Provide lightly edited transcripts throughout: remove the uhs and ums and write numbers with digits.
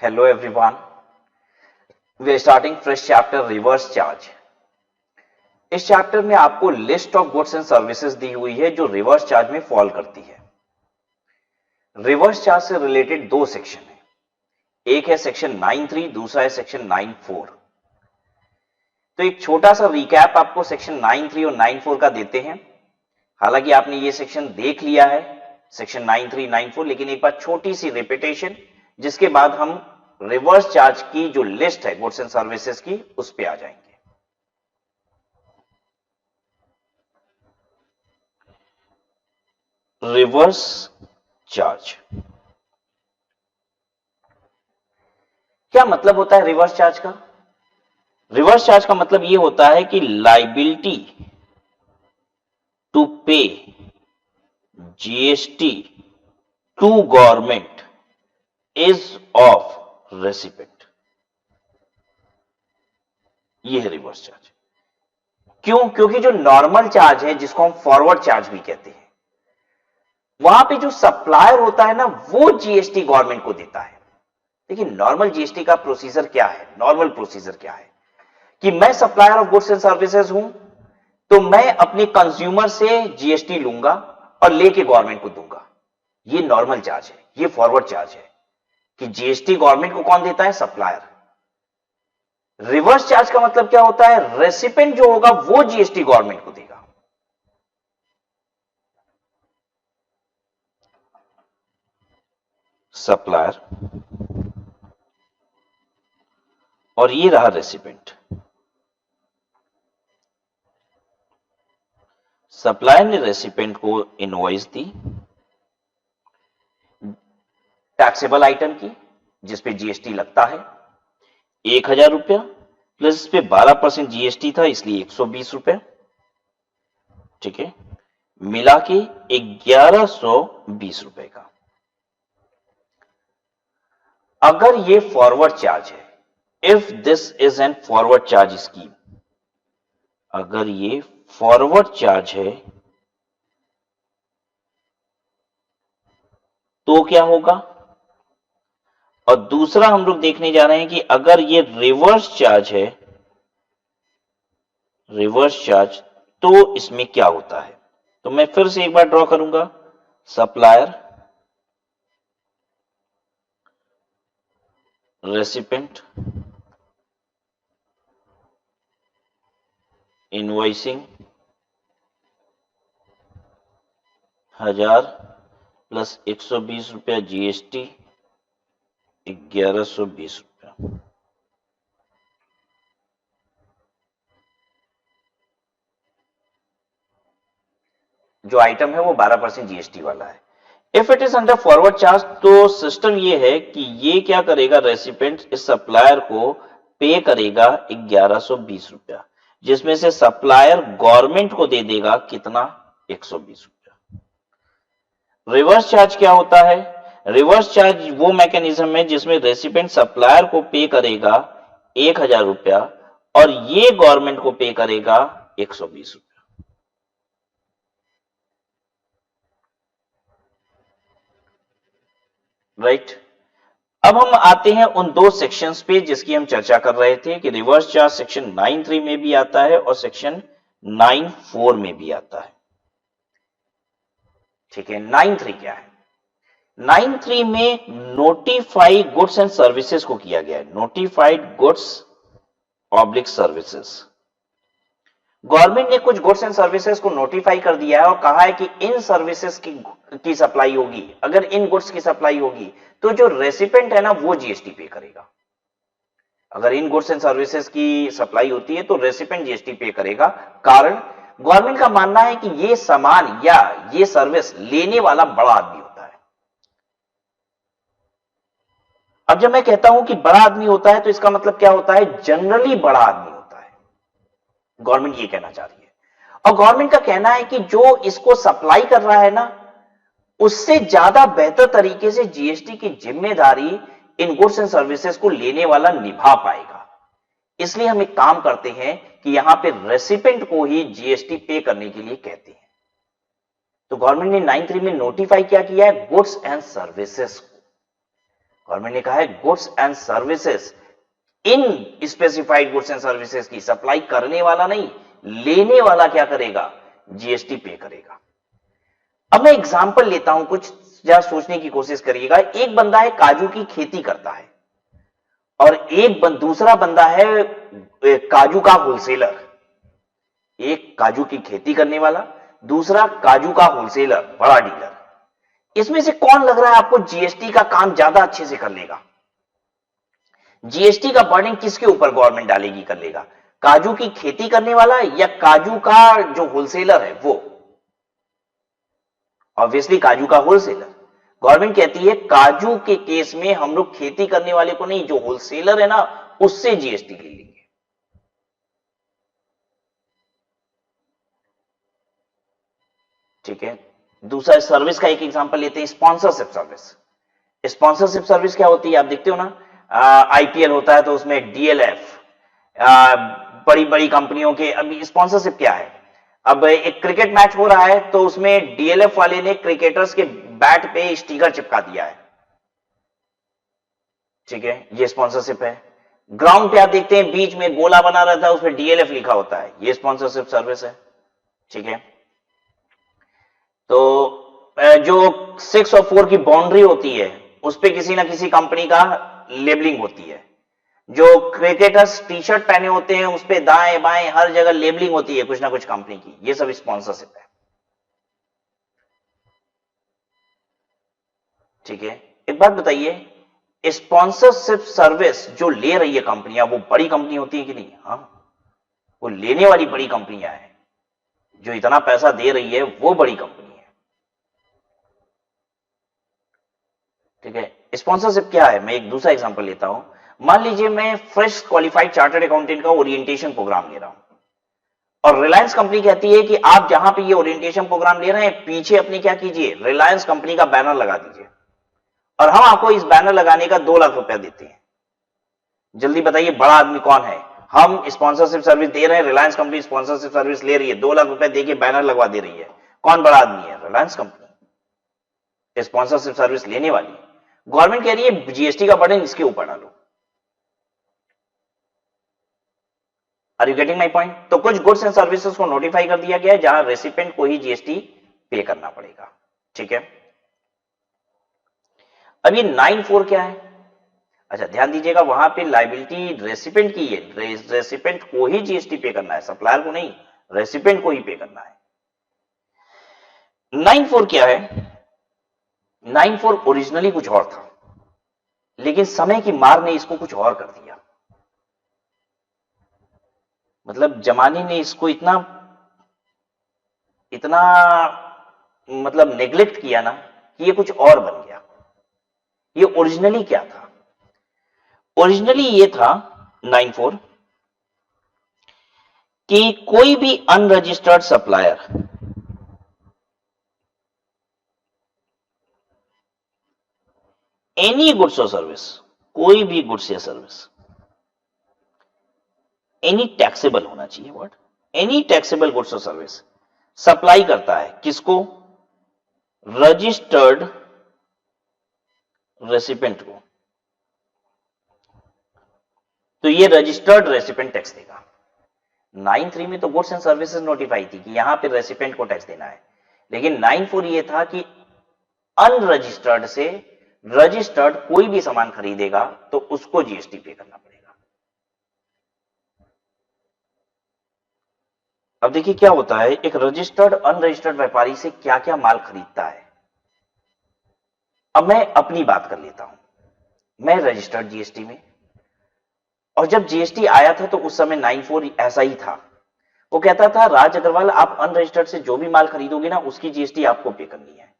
Hello everyone. We are starting fresh chapter reverse charge. इस chapter में आपको list of goods and services दी हुई है जो रिवर्स चार्ज में फॉल करती है। रिवर्स चार्ज से रिलेटेड दो सेक्शन है, एक है सेक्शन 9.3, दूसरा है सेक्शन 9.4। तो एक छोटा सा रिकैप आपको सेक्शन 9.3 और 9.4 का देते हैं। हालांकि आपने ये सेक्शन देख लिया है, सेक्शन 9.3, 9.4, लेकिन एक बार छोटी सी रिपीटेशन, जिसके बाद हम रिवर्स चार्ज की जो लिस्ट है गुड्स एंड सर्विसेज की उस पे आ जाएंगे। रिवर्स चार्ज क्या मतलब होता है? रिवर्स चार्ज का मतलब यह होता है कि liability to pay GST to government is of recipient. यह है रिवर्स चार्ज। क्यों? क्योंकि जो नॉर्मल चार्ज है, जिसको हम फॉरवर्ड चार्ज भी कहते हैं, वहां पे जो सप्लायर होता है ना, वो जीएसटी गवर्नमेंट को देता है। देखिए नॉर्मल जीएसटी का प्रोसीजर क्या है? नॉर्मल प्रोसीजर क्या है कि मैं supplier of goods and services हूं, तो मैं अपने कंज्यूमर से जीएसटी लूंगा और लेके गवर्नमेंट को दूंगा। ये नॉर्मल चार्ज है। ये फॉरवर्ड चार्ज है कि जीएसटी गवर्नमेंट को कौन देता है? सप्लायर। रिवर्स चार्ज का मतलब क्या होता है? रेसिपेंट जो होगा वो जीएसटी गवर्नमेंट को देगा। सप्लायर और ये रहा रेसिपेंट। सप्लायर ने रेसिपेंट को इनवॉइस दी टैक्सेबल आइटम की, जिसपे जीएसटी लगता है 1000 रुपया, प्लस इस पे 12% जीएसटी था, इसलिए 120 रुपया। ठीक है, मिला के 1120 रुपए का। अगर ये फॉरवर्ड चार्ज है, if this is an forward charge scheme, अगर ये फॉरवर्ड चार्ज है तो क्या होगा? और दूसरा हम लोग देखने जा रहे हैं कि अगर ये रिवर्स चार्ज है, रिवर्स चार्ज, तो इसमें क्या होता है। तो मैं फिर से एक बार ड्रॉ करूंगा। सप्लायर, रेसिपेंट, इनवॉइसिंग 1000 प्लस 120 रुपया जीएसटी 1120 रुपया। जो आइटम है वो 12% जीएसटी वाला है। If it is under forward charge, तो सिस्टम ये है कि ये क्या करेगा, रेसिपेंट इस सप्लायर को पे करेगा 1120 रुपया, जिसमें से सप्लायर गवर्नमेंट को दे देगा कितना? 120 रुपया। रिवर्स चार्ज क्या होता है? रिवर्स चार्ज वो मैकेनिज्म है जिसमें रेसिपेंट सप्लायर को पे करेगा 1000 रुपया और ये गवर्नमेंट को पे करेगा 120 रुपया। राइट। अब हम आते हैं उन दो सेक्शंस पे जिसकी हम चर्चा कर रहे थे कि रिवर्स चार्ज सेक्शन 9.3 में भी आता है और सेक्शन 9.4 में भी आता है। ठीक है, 9.3 क्या है? 9.3 में नोटिफाई गुड्स एंड सर्विसेज को किया गया है। Notified goods oblique services. Government ने कुछ गुड्स एंड सर्विसेज को नोटिफाई कर दिया है और कहा है कि इन सर्विसेज की सप्लाई होगी, अगर इन गुड्स की सप्लाई होगी तो जो रेसिपेंट है ना वो जीएसटी पे करेगा। अगर इन गुड्स एंड सर्विसेज की सप्लाई होती है तो रेसिपेंट जीएसटी पे करेगा। कारण गवर्नमेंट का मानना है कि ये सामान या ये सर्विस लेने वाला बड़ा आदमी होता है। अब जब मैं कहता हूं कि बड़ा आदमी होता है तो इसका मतलब क्या होता है? जनरली बड़ा आदमी होता है। गवर्नमेंट ये कहना चाह रही है। और गवर्नमेंट का कहना है कि जो इसको सप्लाई कर रहा है ना, उससे ज्यादा बेहतर तरीके से जीएसटी की जिम्मेदारी इन गुड्स एंड सर्विसेज को लेने वाला निभा पाएगा। इसलिए हम एक काम करते हैं कि यहां पे रेसिपेंट को ही जीएसटी पे करने के लिए कहते हैं। तो गवर्नमेंट ने 9.3 में नोटिफाई क्या किया है? गुड्स एंड सर्विसेज को। गवर्नमेंट ने कहा है goods and services, in specified goods and services की सप्लाई करने वाला नहीं, लेने वाला क्या करेगा, जीएसटी पे करेगा। अब मैं एग्जांपल लेता हूं, कुछ जरा सोचने की कोशिश करिएगा। एक बंदा है काजू की खेती करता है और दूसरा बंदा है काजू का होलसेलर। एक काजू की खेती करने वाला, दूसरा काजू का होलसेलर, बड़ा डीलर। इसमें से कौन लग रहा है आपको जीएसटी का काम ज्यादा अच्छे से कर लेगा? जीएसटी का बर्डन किसके ऊपर गवर्नमेंट डालेगी, कर लेगा? काजू की खेती करने वाला या काजू का जो होलसेलर है वो? ऑब्वियसली काजू का होलसेलर। गवर्नमेंट कहती है काजू के केस में हम लोग खेती करने वाले को नहीं, जो होलसेलर है ना उससे जीएसटी ले लेंगे। ठीक है, दूसरा सर्विस का एक एग्जांपल लेते हैं, स्पॉन्सरशिप सर्विस। स्पॉन्सरशिप सर्विस क्या होती है, आप देखते हो ना, आईपीएल होता है तो उसमें डीएलएफ, बड़ी बड़ी कंपनियों के, अभी स्पॉन्सरशिप क्या है, अब एक क्रिकेट मैच हो रहा है तो उसमें डीएलएफ वाले ने क्रिकेटर्स के बैट पे स्टिकर चिपका दिया है। ठीक है, ये स्पॉन्सरशिप है। ग्राउंड पे आप देखते हैं बीच में गोला बना रहता है, उसमें डीएलएफ लिखा होता है, ये स्पॉन्सरशिप सर्विस है। ठीक है, तो जो 6 और 4 की बाउंड्री होती है उस पे किसी ना किसी कंपनी का लेबलिंग होती है। जो क्रिकेटर्स टी शर्ट पहने होते हैं उस पे दाएं बाएं हर जगह लेबलिंग होती है कुछ ना कुछ कंपनी की, ये सब स्पॉन्सरशिप है। ठीक है, एक बात बताइए, स्पॉन्सरशिप सर्विस जो ले रही है कंपनियां, वो बड़ी कंपनी होती है कि नहीं? हाँ, वो लेने वाली बड़ी कंपनियां हैं, जो इतना पैसा दे रही है वो बड़ी कंपनी है। ठीक है, स्पॉन्सरशिप क्या है, मैं एक दूसरा एग्जांपल लेता हूं। मान लीजिए मैं फ्रेश क्वालिफाइड चार्टर्ड अकाउंटेंट का ओरिएंटेशन प्रोग्राम ले रहा हूं और रिलायंस कंपनी कहती है कि आप जहां पे ये ओरिएंटेशन प्रोग्राम ले रहे हैं पीछे अपनी क्या कीजिए, रिलायंस कंपनी का बैनर लगा दीजिए और हम आपको इस बैनर लगाने का 2 लाख रुपया देते हैं। जल्दी बताइए बड़ा आदमी कौन है? हम स्पॉन्सरशिप सर्विस दे रहे हैं, रिलायंस कंपनी स्पॉन्सरशिप सर्विस ले रही है, 2 लाख रुपया देके बैनर लगवा दे रही है। कौन बड़ा आदमी है? रिलायंस कंपनी, स्पॉन्सरशिप सर्विस लेने वाली। गवर्नमेंट कह रही है जीएसटी का बर्डन इसके ऊपर डालो। Are you getting my point? तो कुछ गुड्स एंड सर्विसेज को नोटिफाई कर दिया गया है जहां रेसिपेंट को ही जीएसटी पे करना पड़ेगा। ठीक है, अब ये 9(4) क्या है? अच्छा ध्यान दीजिएगा, वहां पे लाइबिलिटी रेसिपेंट की है, रेसिपेंट को ही जीएसटी पे करना है, सप्लायर को नहीं, रेसिपेंट को ही पे करना है। 9(4) क्या है? 9(4) ओरिजिनली कुछ और था, लेकिन समय की मार ने इसको कुछ और कर दिया। मतलब जमाने ने इसको इतना मतलब नेग्लेक्ट किया ना कि ये कुछ और बन गया। ये ओरिजिनली क्या था? ओरिजिनली ये था 9(4) कि कोई भी अनरजिस्टर्ड सप्लायर एनी गुड्स और सर्विस, कोई भी गुड्स या सर्विस, एनी टैक्सेबल होना चाहिए, व्हाट, एनी टैक्सेबल गुड्स और सर्विस सप्लाई करता है किसको? रजिस्टर्ड रेसिपेंट को। तो ये रजिस्टर्ड रेसिपेंट टैक्स देगा। 9(3) में तो गुड्स एंड सर्विसेज नोटिफाई थी कि यहां पे रेसिपेंट को टैक्स देना है, लेकिन 9(4) ये था कि अनरजिस्टर्ड से रजिस्टर्ड कोई भी सामान खरीदेगा तो उसको जीएसटी पे करना पड़ेगा। अब देखिए क्या होता है, एक रजिस्टर्ड अनरजिस्टर्ड व्यापारी से क्या क्या माल खरीदता है। अब मैं अपनी बात कर लेता हूं, मैं रजिस्टर्ड जीएसटी में, और जब जीएसटी आया था तो उस समय 9(4) ऐसा ही था। वो कहता था राज अग्रवाल आप अनरजिस्टर्ड से जो भी माल खरीदोगे ना उसकी जीएसटी आपको पे करनी है।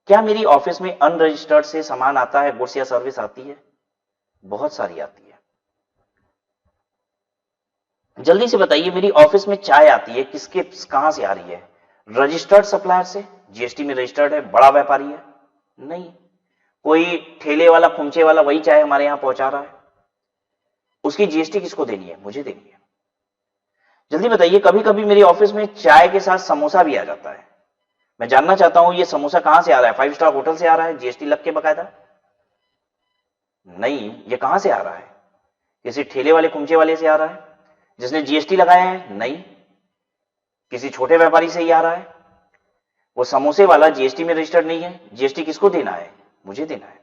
क्या मेरी ऑफिस में अनरजिस्टर्ड से सामान आता है, गुड्स या सर्विस आती है? बहुत सारी आती है। जल्दी से बताइए, मेरी ऑफिस में चाय आती है, किसके कहां से आ रही है? रजिस्टर्ड सप्लायर से, जीएसटी में रजिस्टर्ड है, बड़ा व्यापारी है? नहीं, कोई ठेले वाला खुमचे वाला वही चाय हमारे यहां पहुंचा रहा है, उसकी जीएसटी किसको देनी है? मुझे देनी है। जल्दी बताइए, कभी कभी मेरी ऑफिस में चाय के साथ समोसा भी आ जाता है, मैं जानना चाहता हूं ये समोसा कहां से आ रहा है? 5 स्टार होटल से आ रहा है, जीएसटी लग के बकायदा? नहीं, ये कहां से आ रहा है? किसी ठेले वाले कुमचे वाले से आ रहा है जिसने जीएसटी लगाया है? नहीं, किसी छोटे व्यापारी से ही आ रहा है। वो समोसे वाला जीएसटी में रजिस्टर्ड नहीं है। जीएसटी किसको देना है? मुझे देना है।